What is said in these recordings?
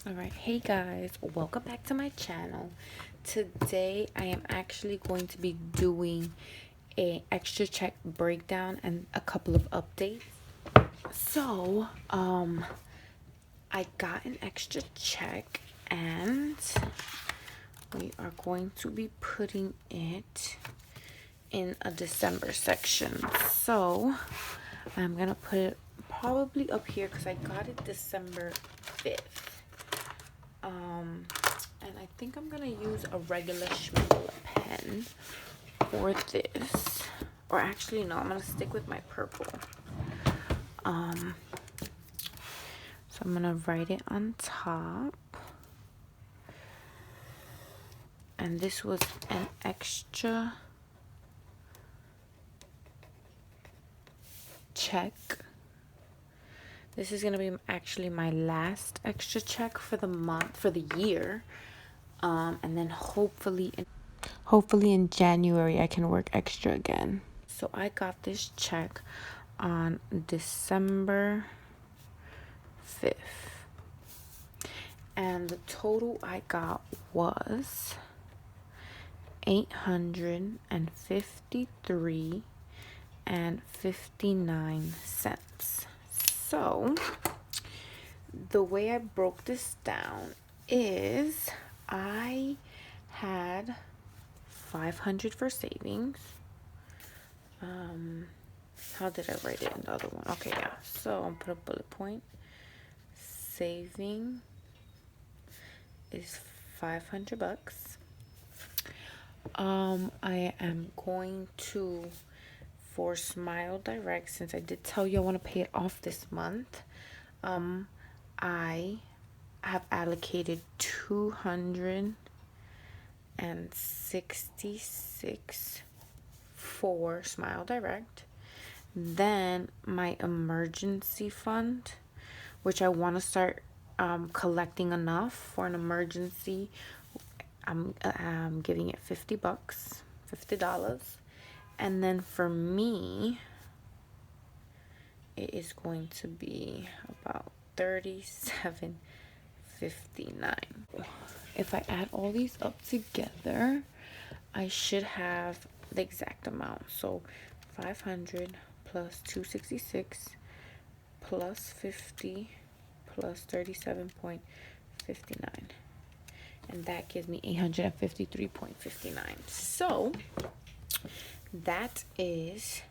All right, hey guys, welcome back to my channel. Today I am actually going to be doing a extra check breakdown and a couple of updates. So I got an extra check and we are going to be putting it in a December section. So I'm gonna put it probably up here because I got it December 5th. And I think I'm gonna use a regular Schmidl pen for this. Or actually, no, I'm gonna stick with my purple. So I'm gonna write it on top. And this was an extra check. This is gonna be actually my last extra check for the month, for the year. And then hopefully in January I can work extra again. So I got this check on December 5th. And the total I got was 853 and 59 cents. So the way I broke this down is I had 500 for savings. How did I write it in the other one? Okay, yeah. So I'll put a bullet point. Saving is 500 bucks. I am going to, for Smile Direct, since I did tell you I want to pay it off this month, I have allocated 266 for Smile Direct. Then my emergency fund, which I want to start collecting enough for an emergency. I'm giving it 50 bucks, $50. And then for me, it is going to be about 37.59. If I add all these up together, I should have the exact amount. So 500 plus 266 plus 50 plus 37.59. And that gives me 853.59. So that is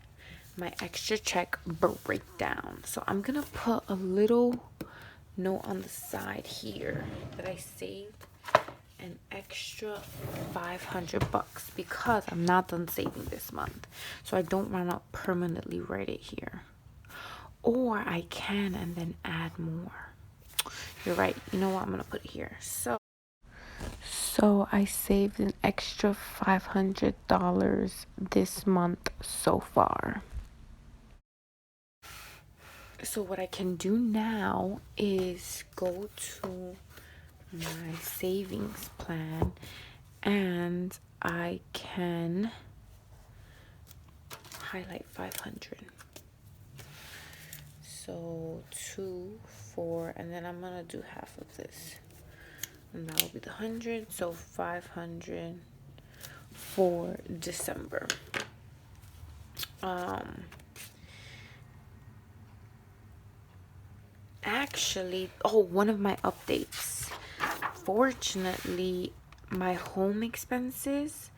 my extra check breakdown. So I'm gonna put a little note on the side here that I saved an extra 500 bucks because I'm not done saving this month. So I don't want to permanently write it here. Or I can and then add more. You're right. You know what? I'm gonna put it here. So I saved an extra $500 this month so far. So what I can do now is go to my savings plan and I can highlight 500. So 2, 4, and then I'm gonna do half of this. And that will be the 100. So 500 for December. Actually, one of my updates. Fortunately, my home expenses,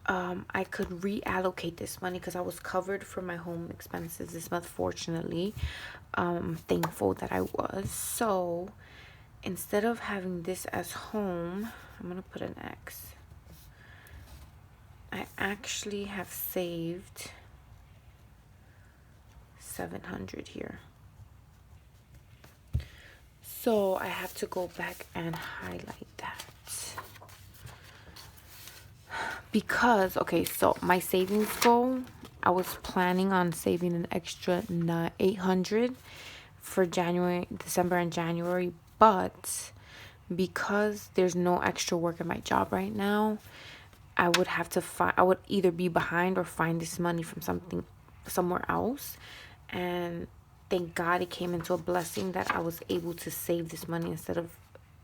I could reallocate this money because I was covered for my home expenses this month, fortunately. I'm thankful that I was. So instead of having this as home, I'm gonna put an X. I actually have saved 700 here. So I have to go back and highlight that. Because, okay, so my savings goal, I was planning on saving an extra 800 for December and January, but because there's no extra work at my job right now, I would have to I would either be behind or find this money from somewhere else. And thank God it came into a blessing that I was able to save this money instead of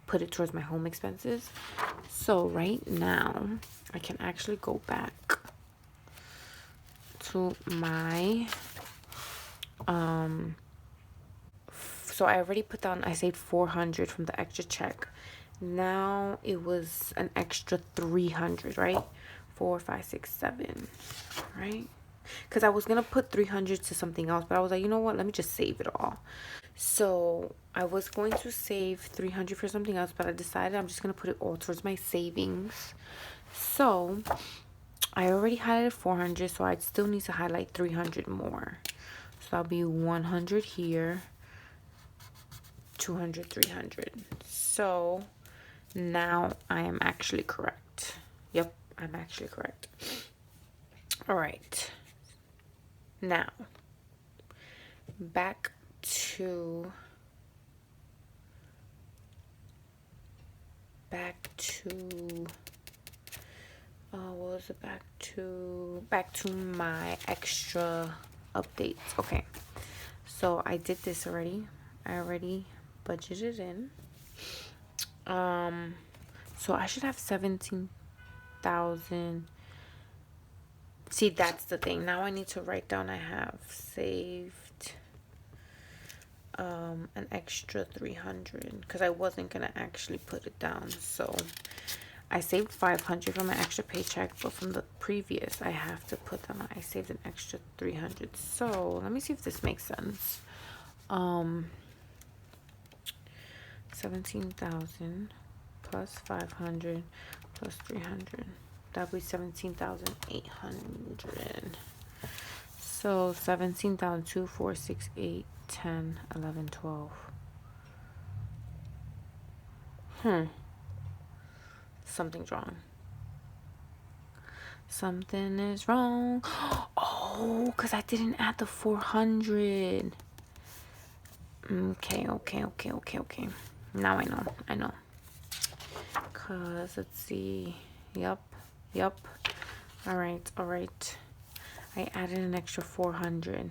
put it towards my home expenses. So right now I can actually go back to my so I already put down, I saved 400 from the extra check. Now it was an extra 300, right? 4, 5, 6, 7, right? Because I was gonna put 300 to something else, but I was like, you know what, let me just save it all. So I was going to save 300 for something else, but I decided I'm just gonna put it all towards my savings. So I already highlighted 400, so I still need to highlight 300 more. So that'll be 100 here, 200, 300. So now I am actually correct. Yep, I'm actually correct. All right. Now, back to what was it? Back to my extra updates. Okay, so I did this already. I already budgeted in. So I should have 17,000. See, that's the thing. Now I need to write down I have saved an extra 300 because I wasn't gonna actually put it down. So I saved 500 from my extra paycheck, but from the previous I have to put them. I saved an extra 300. So let me see if this makes sense. 17,000 plus 500 plus 300, that'll be 17,800. So 17,000, 2, 4, 6, 8, 10, 11, 12. Something's wrong. Something is wrong. Oh, because I didn't add the 400. Okay. Now I know. Because, let's see. Yep. All right. I added an extra 400.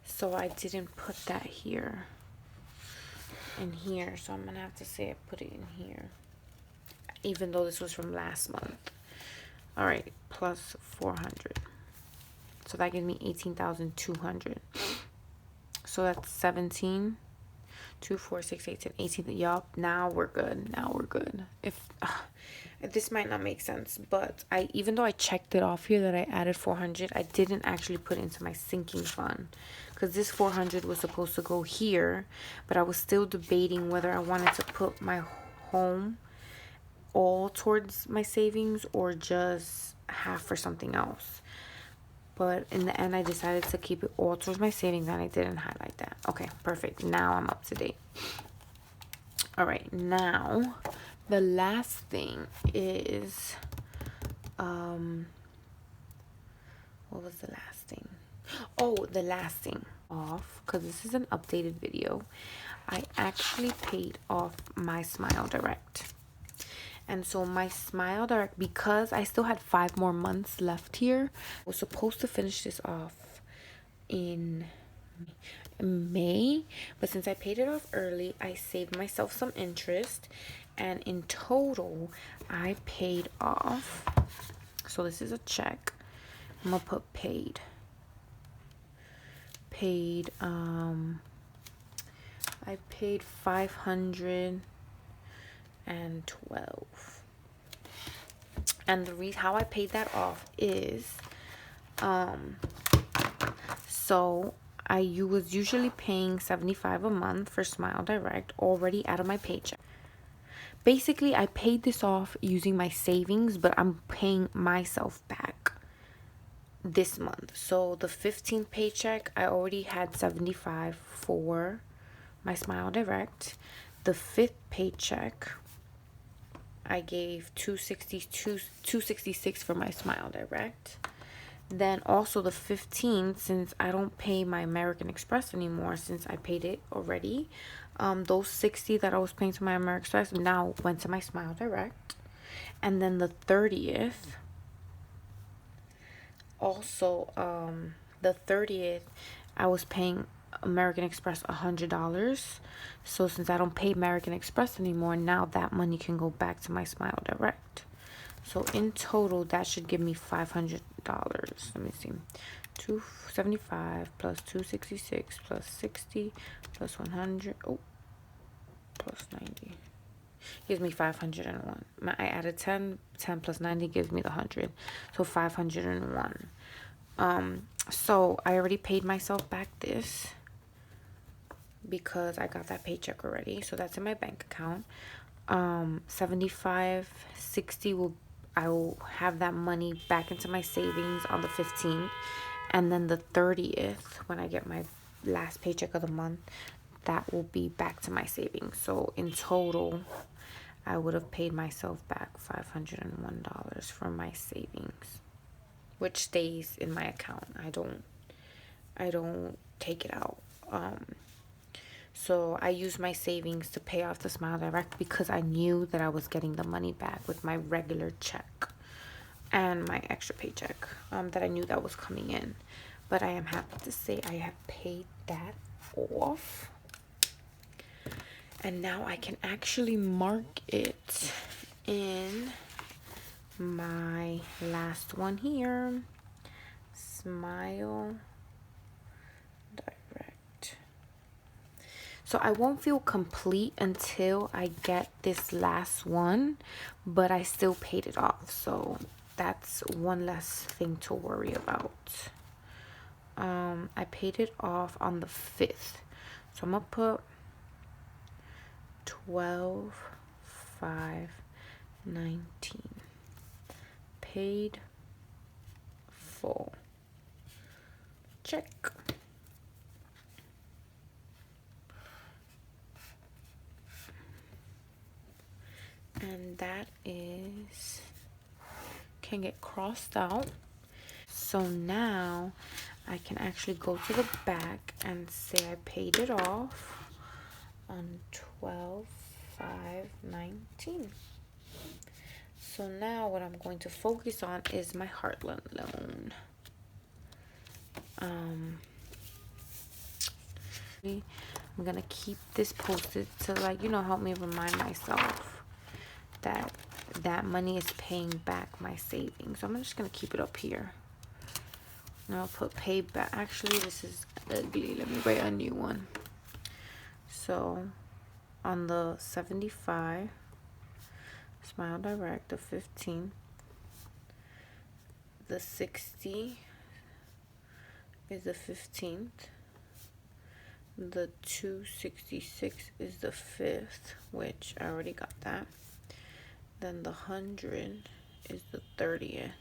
So I didn't put that here. In here. So I'm going to have to say I put it in here. Even though this was from last month. All right. Plus 400. So that gives me 18,200. So that's 17. 2, 4, 6, 8, 10, 18. Yup, now we're good. If this might not make sense, but even though I checked it off here that I added 400, I didn't actually put it into my sinking fund because this 400 was supposed to go here, but I was still debating whether I wanted to put my home all towards my savings or just half for something else. But in the end, I decided to keep it all towards my savings, and I didn't highlight that. Okay, perfect. Now I'm up to date. All right, now the last thing is, what was the last thing? Oh, the last thing off, because this is an updated video. I actually paid off my Smile Direct. And so my Smile Direct, because I still had 5 more months left here, I was supposed to finish this off in May, but since I paid it off early, I saved myself some interest, and in total I paid off, so this is a check, I'm gonna put paid I paid 512. And the reason how I paid that off is so I was usually paying $75 a month for Smile Direct already out of my paycheck. Basically, I paid this off using my savings, but I'm paying myself back this month. So the 15th paycheck, I already had $75 for my Smile Direct. The 5th paycheck, I gave $266 for my Smile Direct. Then also the 15th, since I don't pay my American Express anymore, since I paid it already, those $60 that I was paying to my American Express now went to my Smile Direct. And then the 30th, also the 30th, I was paying American Express $100. So since I don't pay American Express anymore, now that money can go back to my Smile Direct. So in total, that should give me $500. Let me see. 275 plus 266 plus 60 plus 100. Oh, plus 90 gives me 501. I added 10 plus 90 gives me the 100, so 501. So I already paid myself back this because I got that paycheck already, so that's in my bank account. 75.60 I will have that money back into my savings on the 15th, and then the 30th, when I get my last paycheck of the month, that will be back to my savings. So in total, I would have paid myself back $501 from my savings, which stays in my account. I don't take it out. So I used my savings to pay off the Smile Direct because I knew that I was getting the money back with my regular check and my extra paycheck that I knew that was coming in. But I am happy to say I have paid that off. And now I can actually mark it in my last one here. Smile Direct. So I won't feel complete until I get this last one, but I still paid it off. So that's one less thing to worry about. I paid it off on the 5th. So I'm gonna put 12/5/19 paid full. Check. And that can get crossed out. So now I can actually go to the back and say I paid it off on 12/5/19. So now what I'm going to focus on is my Heartland loan. I'm gonna keep this posted to, like, help me remind myself that that money is paying back my savings. So I'm just gonna keep it up here. And I'll put pay back. Actually, this is ugly. Let me write a new one. So on the 75 Smile Direct, the 15th, the 60 is the 15th, the 266 is the 5th, which I already got that. Then the 100 is the 30th,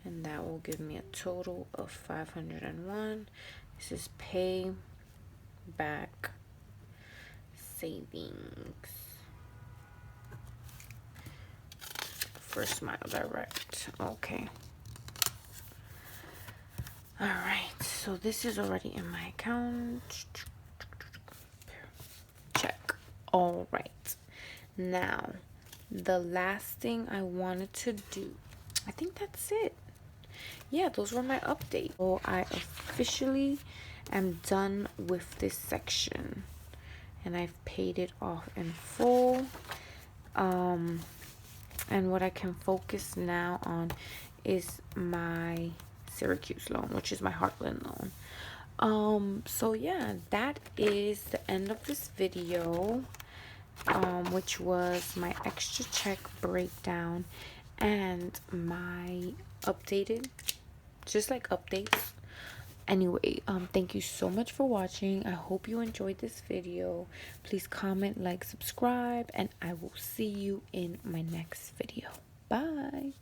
and that will give me a total of 501. This is pay back savings for Smile Direct. Okay. All right, so this is already in my account. Check. All right. Now, the last thing I wanted to do, I think that's it. Yeah, those were my updates. So I officially am done with this section, and I've paid it off in full. And what I can focus now on is my Syracuse loan, which is my Heartland loan. So yeah, that is the end of this video, which was my extra check breakdown and my updated, just like updates. Anyway, thank you so much for watching. I hope you enjoyed this video. Please comment, like, subscribe, and I will see you in my next video. Bye.